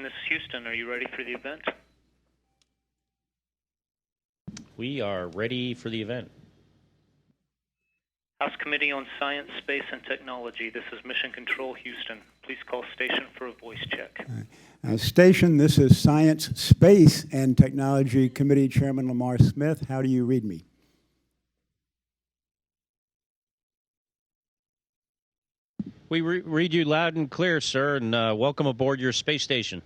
this is Houston. Are you ready for the event? We are ready for the event. House Committee on Science, Space, and Technology. This is Mission Control, Houston. Please call station for a voice check. Station, this is Science, Space, and Technology Committee Chairman Lamar Smith. How do you read me? We read you loud and clear, sir, and welcome aboard your space station.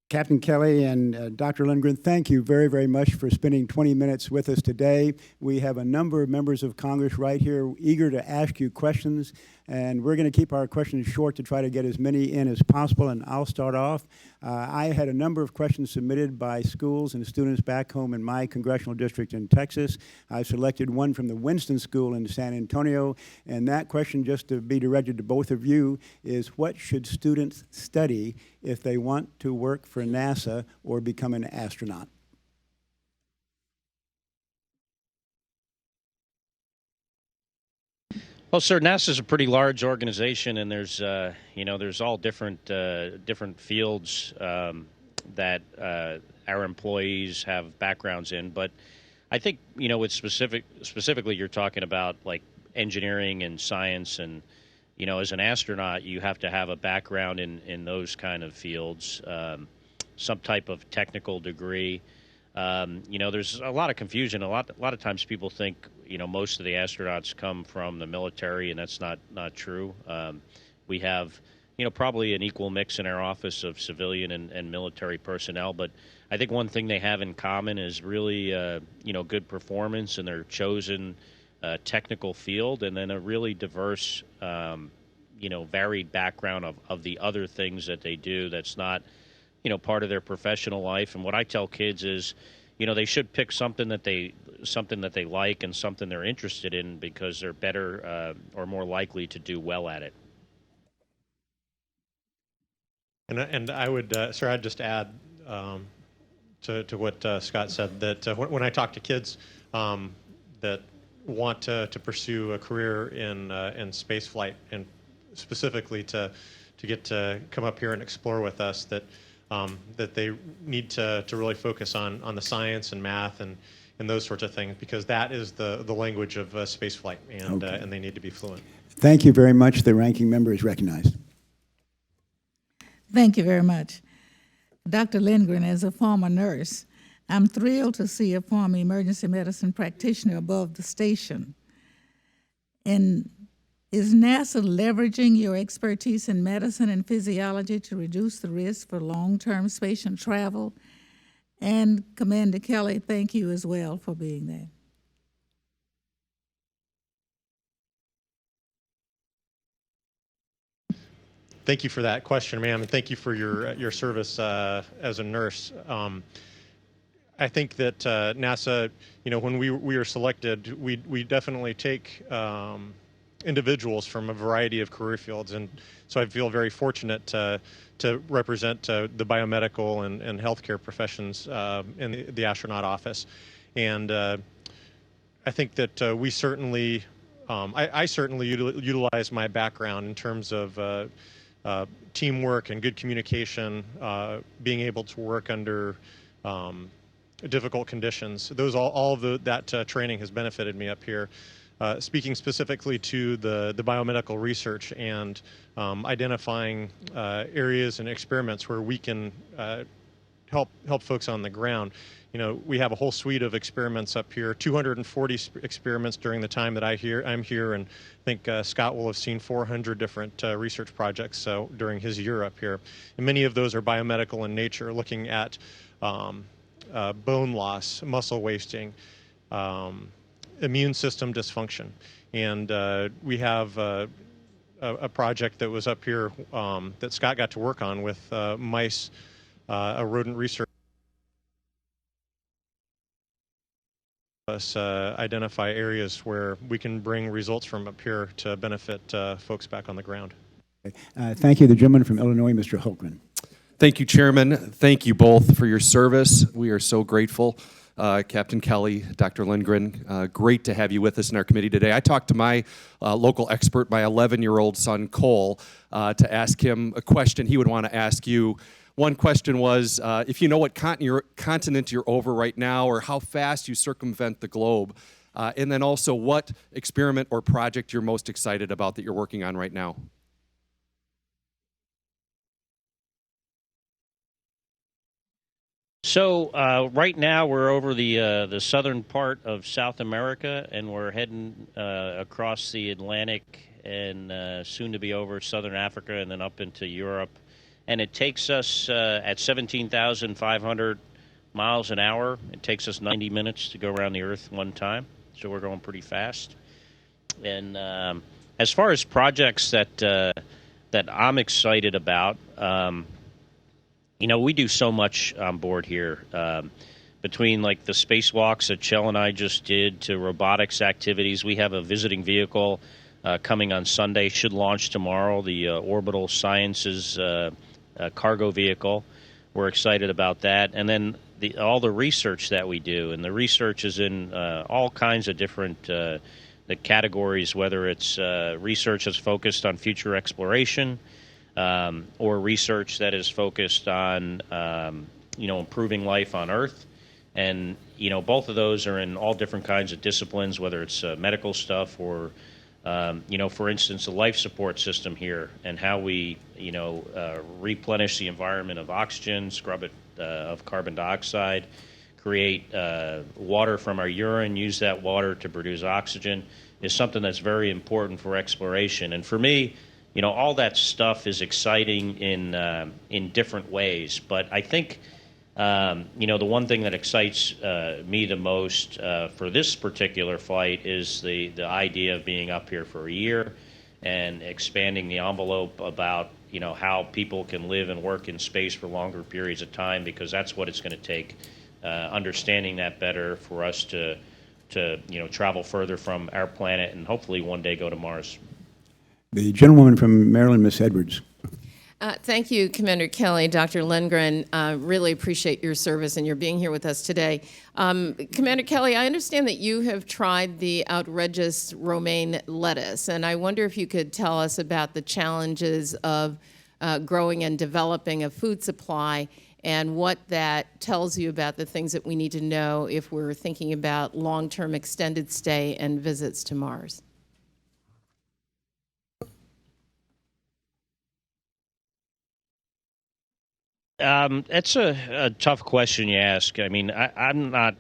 Captain Kelly and Dr. Lindgren, thank you very, very much for spending 20 minutes with us today. We have a number of members of Congress right here eager to ask you questions, and we're going to keep our questions short to try to get as many in as possible, and I'll start off. I had a number of questions submitted by schools and students back home in my congressional district in Texas. I selected one from the Winston School in San Antonio, and that question, just to be directed to both of you, is what should students study if they want to work for NASA or become an astronaut? Well, sir, NASA is a pretty large organization, and there's there's all different fields that our employees have backgrounds in. But I think with specifically you're talking about like engineering and science, and as an astronaut you have to have a background in those kind of fields, some type of technical degree. There's a lot of confusion. A lot of times people think most of the astronauts come from the military, and that's not true. We have probably an equal mix in our office of civilian and military personnel, but I think one thing they have in common is really good performance in their chosen technical field, and then a really diverse varied background of the other things that they do that's not part of their professional life. And what I tell kids is, they should pick something that they like and something they're interested in, because they're better or more likely to do well at it. And I would, sir, I'd just add to what Scott said, that when I talk to kids that want to pursue a career in space flight, and specifically to get to come up here and explore with us, that they need to really focus on the science and math and those sorts of things, because that is the language of space flight, and Okay. and they need to be fluent. Thank you very much. The ranking member is recognized. Thank you very much. Dr. Lindgren, as a former nurse, I'm thrilled to see a former emergency medicine practitioner above the station. And is NASA leveraging your expertise in medicine and physiology to reduce the risk for long-term space and travel? And Commander Kelly, thank you as well for being there. Thank you for that question, ma'am, and thank you for your service as a nurse. I think that NASA, when we were selected, we definitely take individuals from a variety of career fields, and so I feel very fortunate to represent the biomedical and healthcare professions in the astronaut office. And I think that we certainly, I certainly utilize my background in terms of teamwork and good communication, being able to work under difficult conditions. All of that training has benefited me up here. Speaking specifically to the biomedical research and identifying areas and experiments where we can help folks on the ground. We have a whole suite of experiments up here, 240 experiments during the time that I'm here, and I think Scott will have seen 400 different research projects during his year up here. And many of those are biomedical in nature, looking at bone loss, muscle wasting, immune system dysfunction. And we have a project that was up here that Scott got to work on with mice, a rodent research. Us identify areas where we can bring results from up here to benefit folks back on the ground. Thank you. The gentleman from Illinois, Mr. Hultgren. Thank you, Chairman. Thank you both for your service. We are so grateful Captain Kelly, Dr. Lindgren. Great to have you with us in our committee today. I talked to my local expert, my 11-year-old son, Cole, to ask him a question he would want to ask you. One question was, if you know what continent you're over right now, or how fast you circumvent the globe, and then also what experiment or project you're most excited about that you're working on right now. So right now we're over the southern part of South America, and we're heading across the Atlantic and soon to be over southern Africa and then up into Europe. And it takes us at 17,500 miles an hour. It takes us 90 minutes to go around the Earth one time, so we're going pretty fast. And as far as projects that I'm excited about. You know, we do so much on board here, between like the spacewalks that Kjell and I just did to robotics activities. We have a visiting vehicle coming on Sunday, should launch tomorrow, the Orbital Sciences cargo vehicle. We're excited about that. And then all the research that we do, and the research is in all kinds of different the categories, whether it's research that's focused on future exploration, or research that is focused on, improving life on Earth. And, both of those are in all different kinds of disciplines, whether it's medical stuff or, for instance, the life support system here and how we, replenish the environment of oxygen, scrub it of carbon dioxide, create water from our urine, use that water to produce oxygen, is something that's very important for exploration. And for me, all that stuff is exciting in different ways. But I think, the one thing that excites me the most for this particular flight is the idea of being up here for a year and expanding the envelope about, how people can live and work in space for longer periods of time, because that's what it's going to take, understanding that better for us to travel further from our planet and hopefully one day go to Mars. The gentlewoman from Maryland, Miss Edwards. Thank you, Commander Kelly, Dr. Lindgren. Really appreciate your service and your being here with us today. Commander Kelly, I understand that you have tried the outrageous romaine lettuce, and I wonder if you could tell us about the challenges of growing and developing a food supply and what that tells you about the things that we need to know if we're thinking about long-term extended stay and visits to Mars. That's a tough question you ask. I mean, I'm not,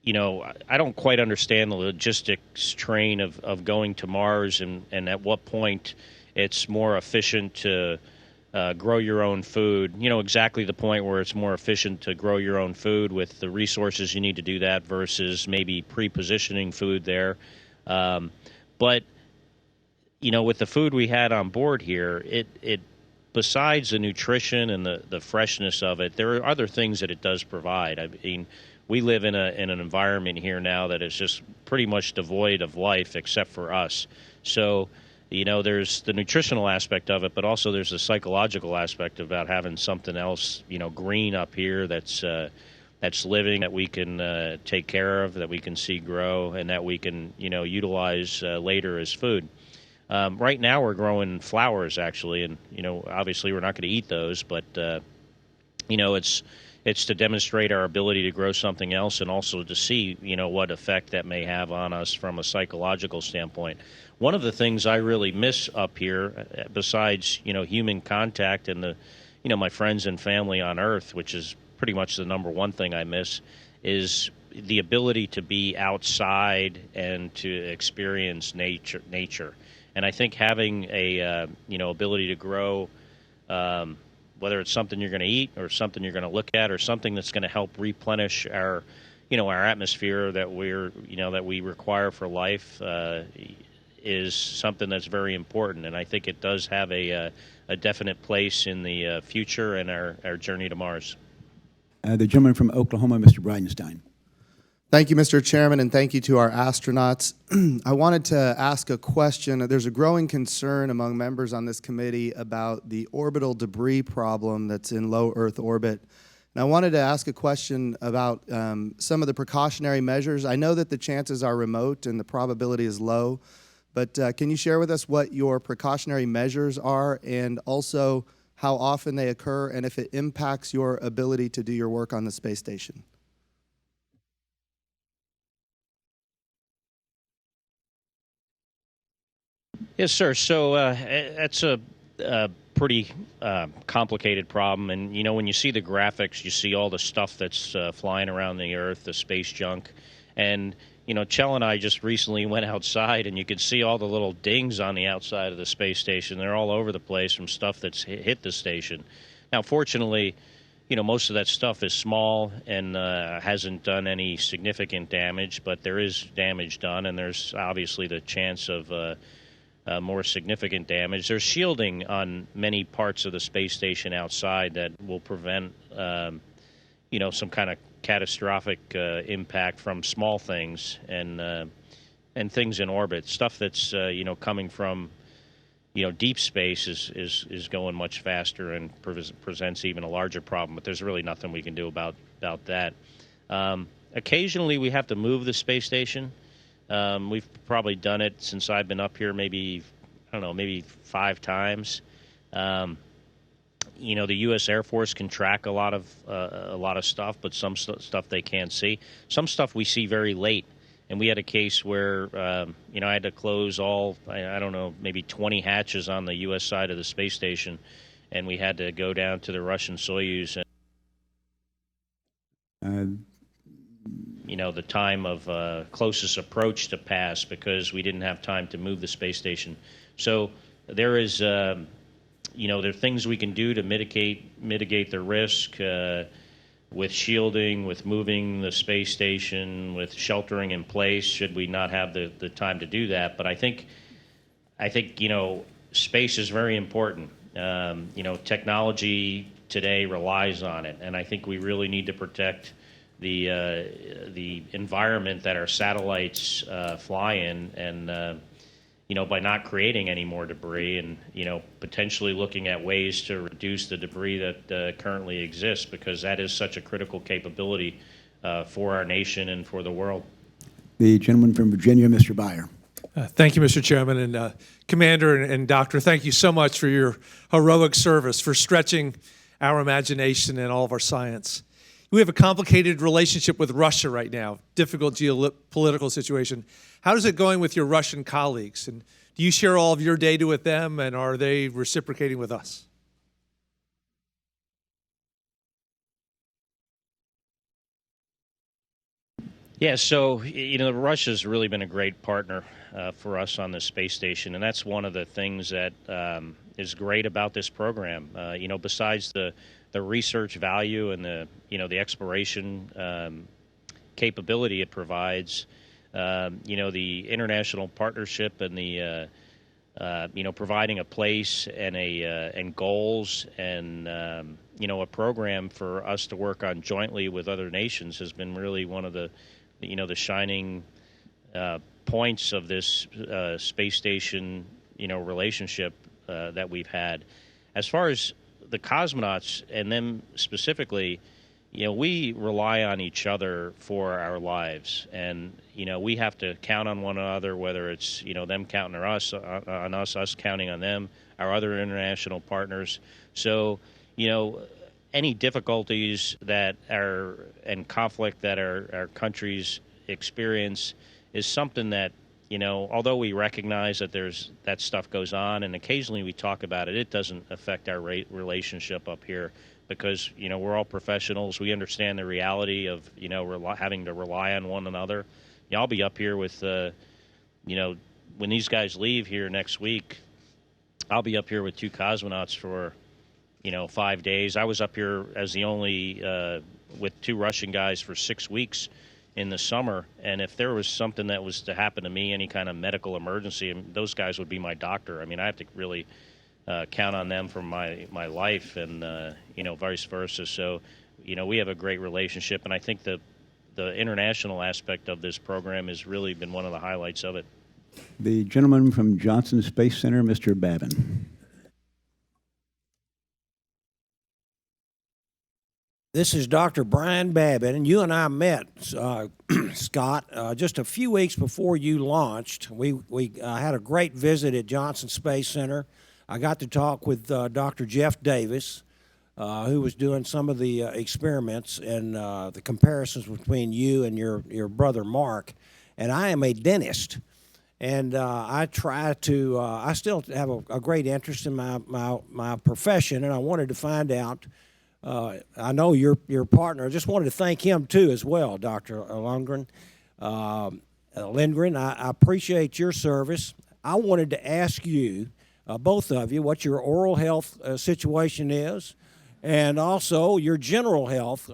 I don't quite understand the logistics train of going to Mars and at what point it's more efficient to grow your own food. Exactly the point where it's more efficient to grow your own food with the resources you need to do that versus maybe pre-positioning food there. But, with the food we had on board here, it besides the nutrition and the freshness of it, there are other things that it does provide. I mean, we live in an environment here now that is just pretty much devoid of life except for us. So, there's the nutritional aspect of it, but also there's the psychological aspect about having something else, green up here that's living, that we can take care of, that we can see grow, and that we can, utilize later as food. Right now we're growing flowers, actually, and, obviously we're not going to eat those, but, it's to demonstrate our ability to grow something else and also to see, what effect that may have on us from a psychological standpoint. One of the things I really miss up here, besides, human contact and the, my friends and family on Earth, which is pretty much the number one thing I miss, is the ability to be outside and to experience nature. And I think having a ability to grow, whether it's something you're going to eat or something you're going to look at or something that's going to help replenish our atmosphere that we require for life, is something that's very important. And I think it does have a definite place in the future and our journey to Mars. The gentleman from Oklahoma, Mr. Bridenstine. Thank you, Mr. Chairman, and thank you to our astronauts. I wanted to ask a question. There's a growing concern among members on this committee about the orbital debris problem that's in low Earth orbit. And I wanted to ask a question about some of the precautionary measures. I know that the chances are remote and the probability is low, but can you share with us what your precautionary measures are and also how often they occur and if it impacts your ability to do your work on the space station? Yes, sir. So that's a pretty complicated problem. And, when you see the graphics, you see all the stuff that's flying around the Earth, the space junk. And, Kjell and I just recently went outside, and you could see all the little dings on the outside of the space station. They're all over the place from stuff that's hit the station. Now, fortunately, most of that stuff is small and hasn't done any significant damage, but there is damage done, and there's obviously the chance of more significant damage. There's shielding on many parts of the space station outside that will prevent, some kind of catastrophic impact from small things and things in orbit. Stuff that's coming from deep space is going much faster and presents even a larger problem. But there's really nothing we can do about that. Occasionally, we have to move the space station. We've probably done it since I've been up here, maybe 5 times. The U.S. Air Force can track a lot of stuff, but some stuff they can't see. Some stuff we see very late, and we had a case where I had to close all maybe 20 hatches on the U.S. side of the space station, and we had to go down to the Russian Soyuz and the time of closest approach to pass because we didn't have time to move the space station. So there is, there are things we can do to mitigate the risk with shielding, with moving the space station, with sheltering in place should we not have the time to do that. But I think space is very important. Technology today relies on it, and I think we really need to protect the environment that our satellites fly in, and by not creating any more debris, and potentially looking at ways to reduce the debris that currently exists, because that is such a critical capability for our nation and for the world. The gentleman from Virginia, Mr. Byer. Thank you, Mr. Chairman, and Commander and Doctor, thank you so much for your heroic service, for stretching our imagination and all of our science. We have a complicated relationship with Russia right now, difficult geopolitical situation. How is it going with your Russian colleagues? And do you share all of your data with them, and are they reciprocating with us? Yeah, so, Russia's really been a great partner for us on the space station, and that's one of the things that is great about this program. Besides the research value and the exploration capability it provides, the international partnership and the providing a place and and goals and a program for us to work on jointly with other nations has been really one of the the shining points of this space station relationship that we've had. As far as the cosmonauts and them specifically, we rely on each other for our lives, and we have to count on one another, whether it's them counting on us counting on them, our other international partners. So any difficulties that and conflict that our countries experience is something that although we recognize that that stuff goes on, and occasionally we talk about it, it doesn't affect our relationship up here, because we're all professionals. We understand the reality of having to rely on one another. I'll be up here with when these guys leave here next week, I'll be up here with 2 cosmonauts for 5 days. I was up here as the only with 2 Russian guys for 6 weeks in the summer, and if there was something that was to happen to me, any kind of medical emergency, those guys would be my doctor. I mean, I have to really count on them for my life, and vice versa. So we have a great relationship, and I think the international aspect of this program has really been one of the highlights of it. The gentleman from Johnson Space Center, Mr. Babin. This is Dr. Brian Babbitt, and you and I met, Scott, just a few weeks before you launched. We had a great visit at Johnson Space Center. I got to talk with Dr. Jeff Davis, who was doing some of the experiments and the comparisons between you and your brother Mark. And I am a dentist, and I still have a great interest in my profession, and I wanted to find out. I know your partner. I just wanted to thank him too as well, Dr. Lindgren. Lindgren, I appreciate your service. I wanted to ask you, both of you, what your oral health situation is, and also your general health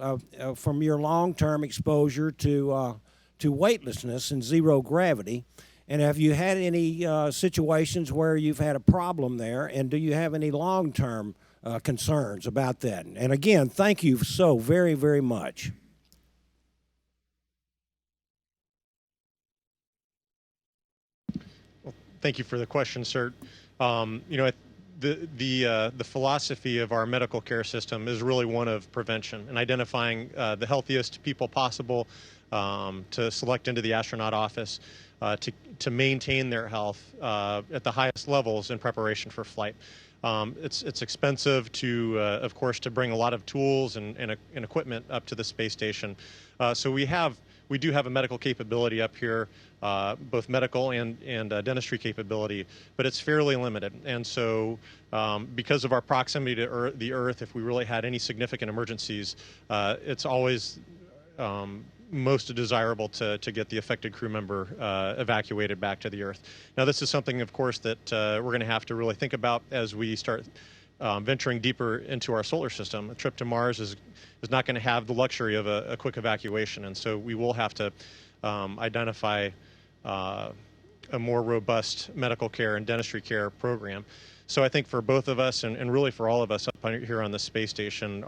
from your long-term exposure to weightlessness and zero gravity. And have you had any situations where you've had a problem there, and do you have any long-term concerns about that? And again, thank you so very, very much. Well, thank you for the question, sir. The philosophy of our medical care system is really one of prevention and identifying the healthiest people possible to select into the astronaut office to maintain their health at the highest levels in preparation for flight. It's expensive to, of course, to bring a lot of tools and equipment up to the space station. So we do have a medical capability up here, both medical and dentistry capability, but it's fairly limited. And so because of our proximity to the Earth, if we really had any significant emergencies, it's always most desirable to get the affected crew member evacuated back to the Earth. Now, this is something, of course, that we're going to have to really think about as we start venturing deeper into our solar system. A trip to Mars is not going to have the luxury of a quick evacuation, and so we will have to identify a more robust medical care and dentistry care program. So I think for both of us, and really for all of us up here on the space station,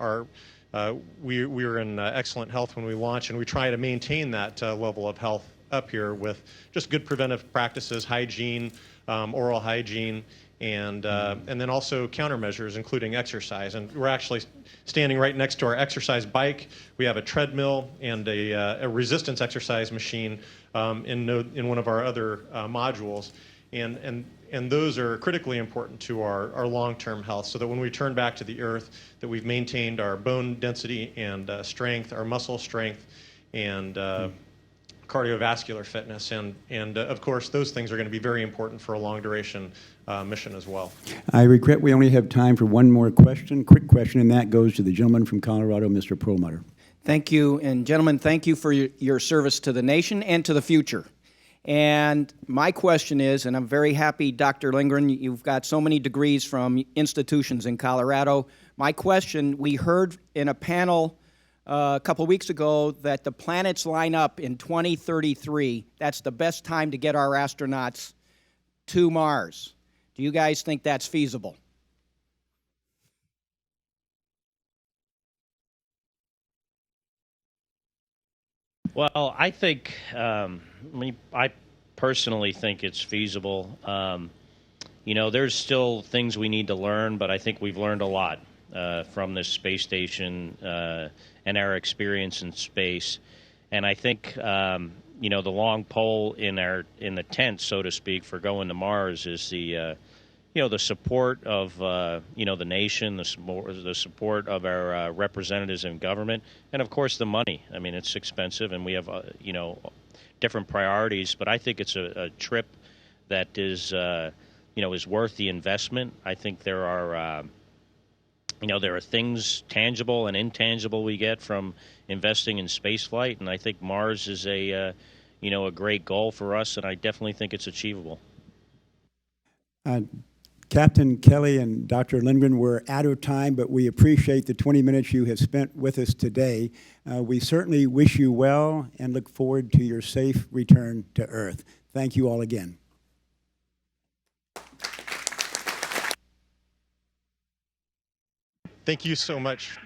we were in excellent health when we launched, and we try to maintain that level of health up here with just good preventive practices, hygiene, oral hygiene, and then also countermeasures, including exercise. And we're actually standing right next to our exercise bike. We have a treadmill and a resistance exercise machine in one of our other modules. And those are critically important to our long-term health, so that when we turn back to the Earth, that we've maintained our bone density and strength, our muscle strength, and cardiovascular fitness. And of course, those things are going to be very important for a long-duration mission as well. I regret we only have time for one more question, quick question, and that goes to the gentleman from Colorado, Mr. Perlmutter. Thank you. And gentlemen, thank you for your service to the nation and to the future. And my question is, and I'm very happy, Dr. Lindgren, you've got so many degrees from institutions in Colorado. My question, we heard in a panel a couple weeks ago that the planets line up in 2033. That's the best time to get our astronauts to Mars. Do you guys think that's feasible? Well, I think, I personally think it's feasible. There's still things we need to learn, but I think we've learned a lot from this space station and our experience in space. And I think, the long pole in the tent, so to speak, for going to Mars is the support of, the nation, the support of our representatives in government, and of course the money. I mean, it's expensive, and we have, different priorities, but I think it's a trip that is, is worth the investment. I think there are, there are things tangible and intangible we get from investing in space flight, and I think Mars is a great goal for us, and I definitely think it's achievable. Captain Kelly and Dr. Lindgren, we're out of time, but we appreciate the 20 minutes you have spent with us today. We certainly wish you well and look forward to your safe return to Earth. Thank you all again. Thank you so much.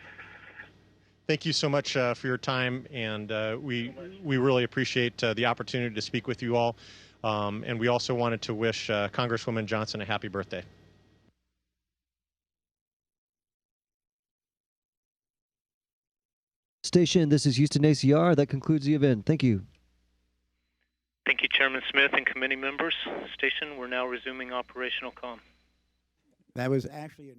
Thank you so much for your time, and we really appreciate the opportunity to speak with you all. And we also wanted to wish Congresswoman Johnson a happy birthday. Station, this is Houston ACR. That concludes the event. Thank you. Thank you, Chairman Smith and committee members. Station, we're now resuming operational comm. That was actually